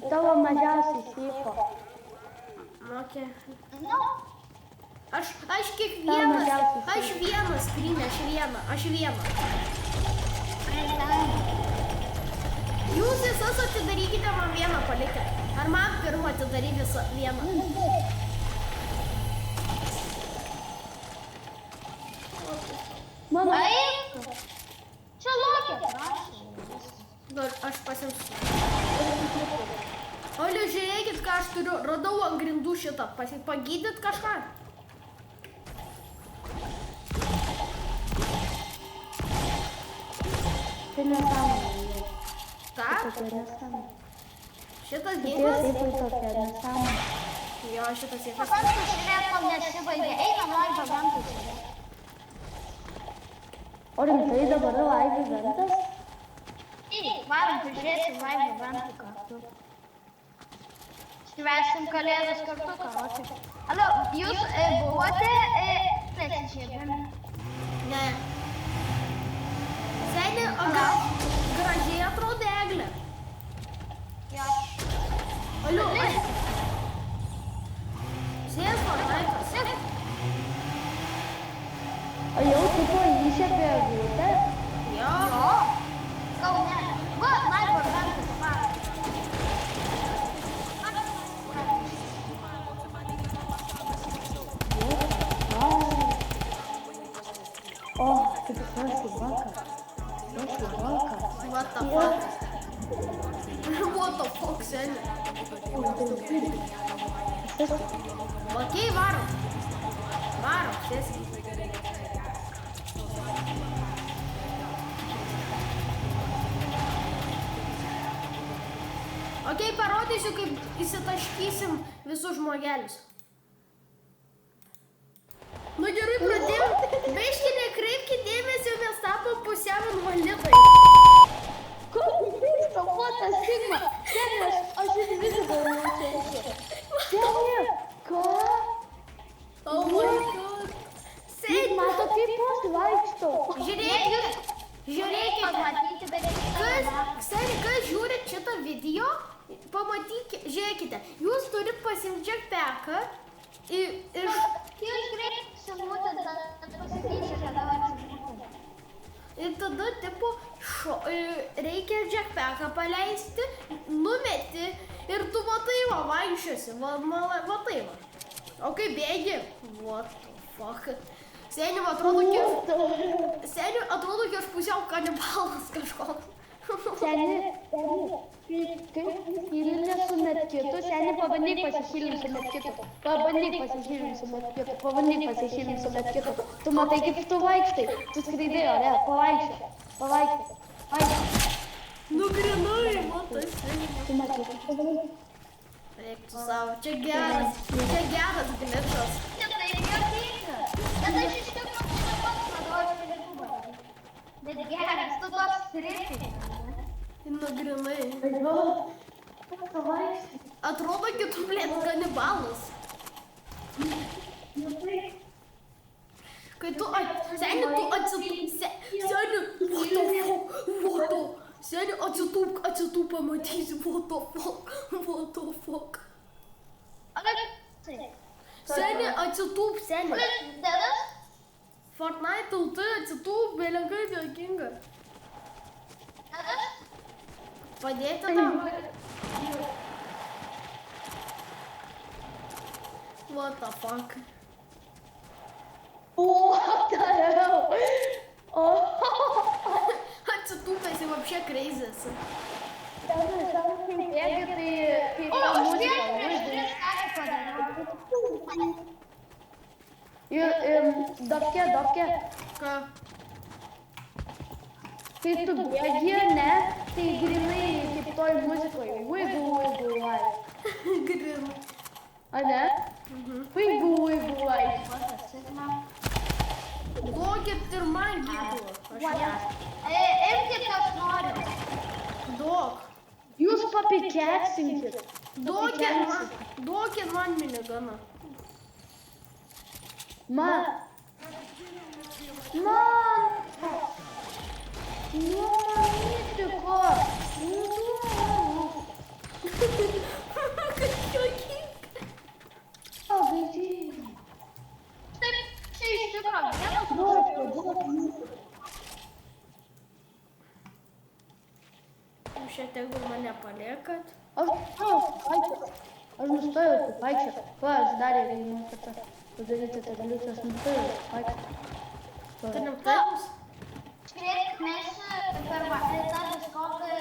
Tavo mažiausiai seifo. Okay. Nu, Aš kiekvienas, aš vienas skrynę, aš vieną. Jūs visas atidarykite man vieną palikę. Ar man pirmą atidaryti visą vieną? Mano. eik. Čia lokė prašau. Gal aš pasimsiu. Oli, žiūrėkit, ką aš turiu. Radau ant grindų šitą. Pagydyt kažką? Tai nesąmonė. Ką? Tai nesąmonė. Šitas Tie ginklas? seifai tokia nesąmonė. Jo, šitas ginklas. Pabantų žiūrėk, kol nesibaigė. Einam, lai pabantų žiūrėk. O rimtai dabar live eventas? Varom pažiūrėsim lai pabantų kartu. Švęsim kalėdas kartu, karočiui. Alio, jūs buvote prisižiebėmi? Ne. Seni, o gražiai atrodo eglė. Jo. Aliu, sės Fortnite'as. O jau tipo išėpė eglutę? Jo. Gal ne. Va, lai pabantų pabantų. O, kaip susivoka. What the fuck? What the fuck, seni? Okei, varom. Varom, sėsk. Okei, parodysiu, kaip įsitaškysim visus žmogelius. Nu gerai, pradėjom. Biškį nekreipkit dėmesio, mes tapom pusiau invalitai. Koks tas Sigma? Seni, aš invisible jaučiausi. Seni, ką? Oh my god. Seni, Mato, kaip pasivaikštau. žiūrėkit. Žiūrėkit. Pamatyti dalykai. Kas žiūrit šitą video, pamatykite, žiūrėkite. Jūs turit pasimti jetpacką ir Jūs greitai mūtė, pasakysiu, kad atsiprašau. ir tada, tipo, reikia jetpacką paleisti, numeti ir tu matai, va, vaikščiosi, va tai va. O kai bėgi, what the fuck. Seni, atrodo, kad aš pusiau kanibalas kažkoks. Seni, kaip pasihilinė su medkitu, seni, pabandyk pasihilinti su medkitu. Pabandyk pasihilinti su medkitu. Tu matai, kaip tu vaikštai, tu skraidai, ore, pavaikštai. Nu, grinai, matai, seni. Tu matai, kaip tu vaikštai. Reiktų savo, čia geras glitchas. Tai juokinga. Bet aš iš tikrųjų nepasakoju pelėkubą. Bet geras, tu toks stripinis. Nu, grinai. Pavaikštai. Atrodo, kad tu, blėt, kanibalas. Kai tu, seni, tu atsitūp, seni, atsitūp, pamatysi, what the fuck. Seni, atsitūp, seni. Dedas? Fortnite tautai atsitūp, belenkai dėkinga. Dedas? Padėti tam. What the fuck. What the hell? Atsitūpęs į vapšė crazy esi. Bėgi, tai kaip O, ta aš muzika. prieš 3 karį padariau. Dobke. Ką? Kai tu bėgi, ne, tai grinai kaip toj muzikoj. Wiggle, life. Grinai. A ne? Wiggle, life. Duokit ir man ginklą. Imkit, kas nori. Duok. Jūs papikeksinkit. Duokit man miniganą. Man. Nitiko. Kaip juokinga. O, gaidžiai. Taip, čia iš tikrųjų vienas Jūs čia tegu mane paliekat. Aš nustojau vaikščioti. Va, aš dar einu padaryti tą dalyką, aš nustojau vaikščioti. Turim taipus. Žiūrėk, mes per tą diskotą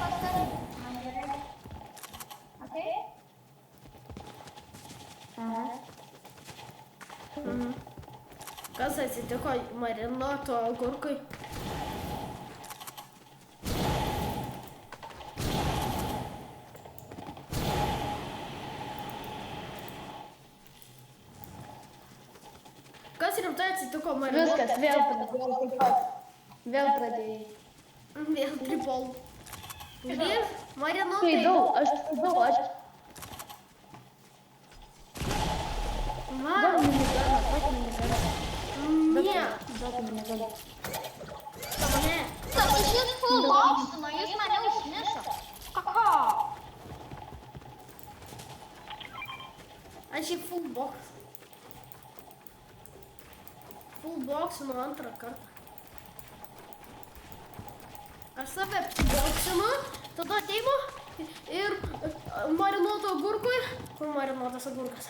pastatėme. Okay? Aha. Kas atsitiko marinuoto agurkui? Kas rimtai atsitiko marinuoto? Viskas, vėl pradėjau taip pat. Vėl pradėjai. Vėl pripol. Žiūrėk, marinuotai. Klaidau, aš. Va, Duok miniganą. ne. Duok miniganą. Ne. Šis full boxino, jis mane užmišo. Kaka. Aš į full box. Full boxinu antrą kartą. Aš save boxinu, tada ateinu ir marinuoto agurkui. Kur marinuotas agurkas? Aš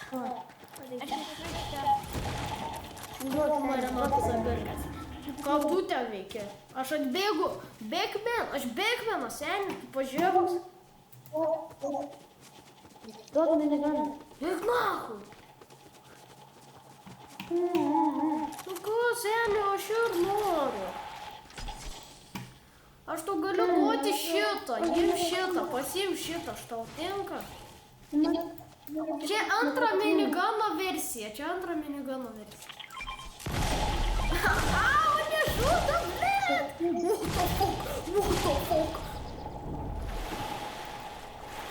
Marinuotas agurkas. Ką tu ten veiki? Aš atbėgu. Bėgmenas, seniai, tu pažiūrėk. Duok miniganą. Bėg nahui. Nu ką, seniai, aš ir noriu. Aš tau galiu duoti šitą, imk šitą, pasiimk šitą, aš tau tinka. Čia antra minigano versija, Au, nežudo, blėt! What the fuck?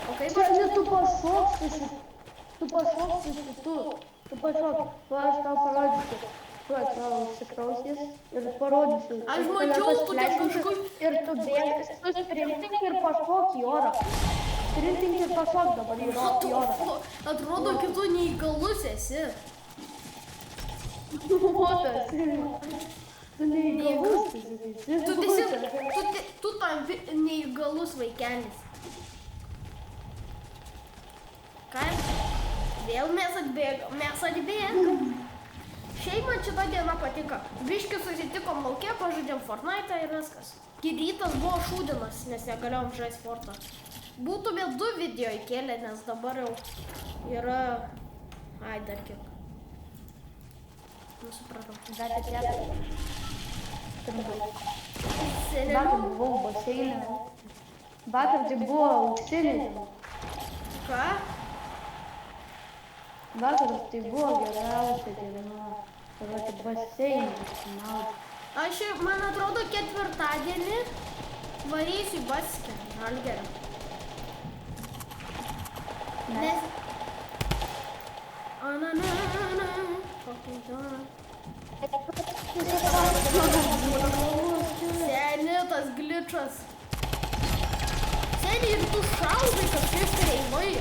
O kaip Čia ne tu pašoksi. Tu pašok. Va, aš tau parodysiu. Va, tau užsikrausys ir parodysiu. Aš mačiau, tu ten kažkur... Ir tu bėgi, tu sprintink ir pašok į orą. Sprintink ir pašok dabar į orą. Atrodo, kitu neįgalus esi. Motas. Tu neįgalus. Tu tiesiog, tu tam neįgalus vaikelis. Ką? Vėl mes atbėgam. Šiaip man šita diena patinka. Biški susitikom lauke, pažaidėm Fortnite ir viskas. Rytas buvo šūdinas, nes negalėjom žaisti Fortą. Būtume 2 video įkėlę, nes dabar jau yra... Ai, dar kiek. Nusipratau. Dar atėjo. Seniai. Vakar buvau baseine. Vakar tai buvo auksinė. Ką? Vakar tai buvo geriausia diena. Tai baseine. Aš, man atrodo, ketvirtadienį varysiu į baskę, Žalgirį. Nes... Seni, tas gličas. Seni, ir tu šaudai kažkaip kreivai.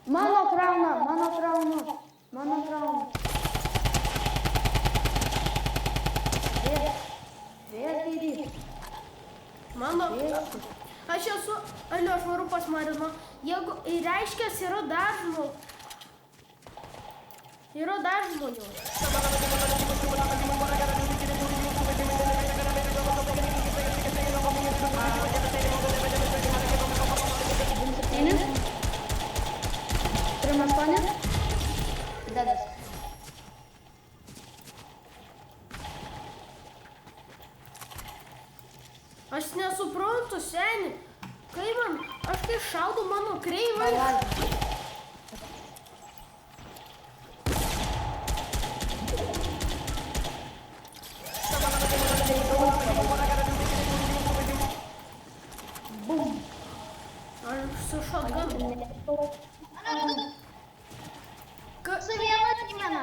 Mano krauna. Vėl. Mano... Aš esu... Alio, aš varu pas Marino. Jeigu... Reiškias, yra dar žmonių. Turim 8. Dedas. Aš nesuprantu, seni. Kai man... Aš kai šaudu mano kreivai. Aš su šotganu. Su viena diena.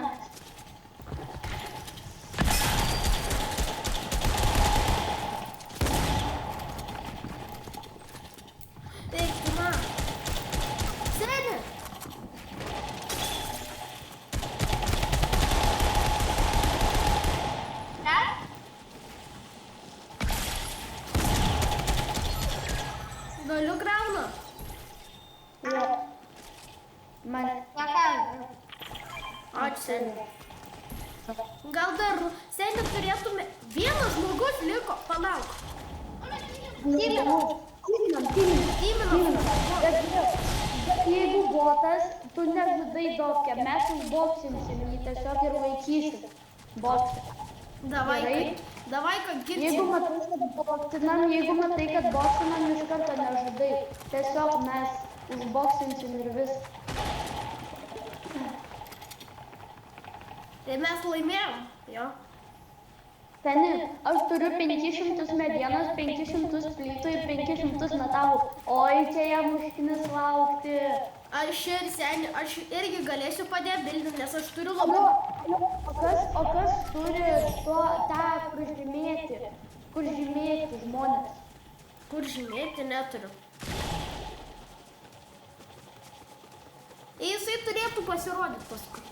seni. Gal dar, seni turėtume... Vienas žmogus liko, palauk. Tyminam. Jeigu botas, tu nežudai dopkę, mes užboksinsim jį tiesiog ir laikysim. Boksą. Davai, kad Jeigu girdim. matai, kad boksinam, iš karto nežudai. Tiesiog mes užboksinsim ir vis. Tai mes laimėjom, jo. Seni, aš turiu 500 medienos, 500 plytų ir 500 metalų. Oi, čia jam užkinis laukti. Aš irgi galėsiu padėti bildinti, nes aš turiu labai... O kas turi tą, kur žymėti žmonės? Kur žymėti neturiu. Jisai turėtų pasirodyti paskui.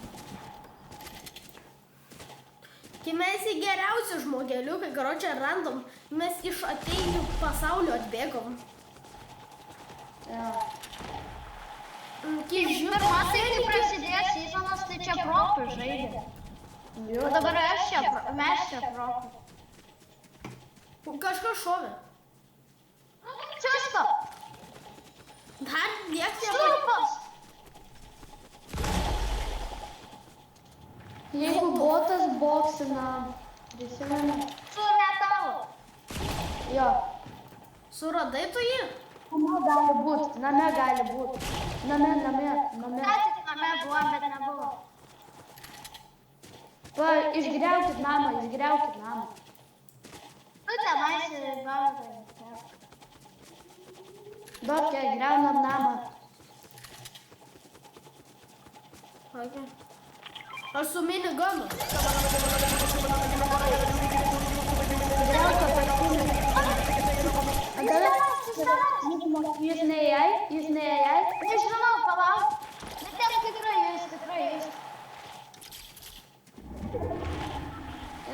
Kai mes į geriausią žmogeliuką, karočią randam, mes iš ateivių pasaulio atbėgom. Ja. Pirmas, tai kai prasidės sezonas, tai čia propai žaidė. O dabar mes čia propai. Kažkas šovė. Čiusto! Dar nieks Stulpas! Jeigu botas boksina, prisimenu. Su metalu. Jo. Suradai tu jį? Name gali būt. Name. Ką tik name buvo, bet nebuvo. Va, išgriaukit namą. Tu tenais gaudai. Dopke, griaunam namą. Okay. Aš su miniganu. Jūs neįjai? Nežinau, palauk. Bet ten tikrai jis.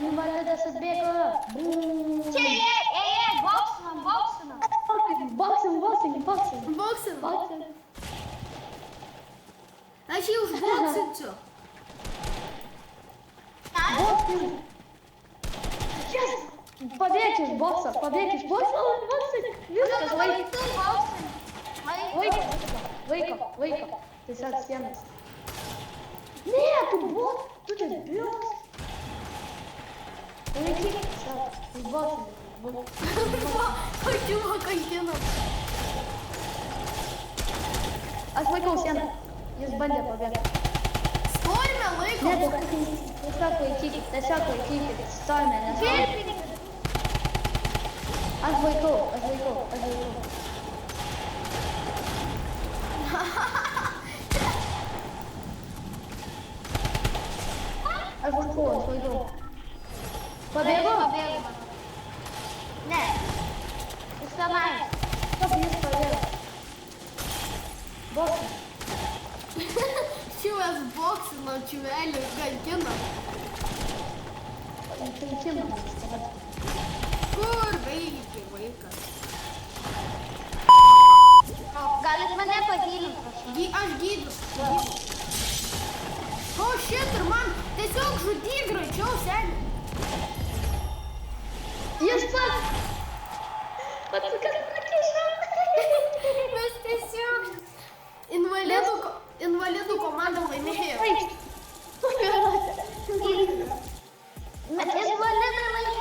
Invalidas atbėgo. Čia boksinam. Boksim. Boksin. Aš jį užboksinsiu. Boksim. Yes! Pabėk iš bokso. Viskas, vaiko. Tiesiog sienas. Ne, tu čia bios. Laikyk, tiesiog, boksim. Pačiuvo kankinam. Aš laikau sieną. Jis bandė pabėgti. Storime laiko. Ne, tiesiog laikykit. Stojame, nestojame. Aš laikau. Aš laikau. Pabėgo? Ne. Jis tenai. Kaip jis pabėgo? Boksas. Šiuos boksino čiuvelį kankina. Kur veikia vaikas? Galit mane pagylinti, prašau. Aš gydu. O šit ir man tiesiog žudyk greičiau, seni. Jis pats. Pats kas pakišo. Mes tiesiog invalidų komanda laimėjo. Bet jis buvo lidai laimėjo.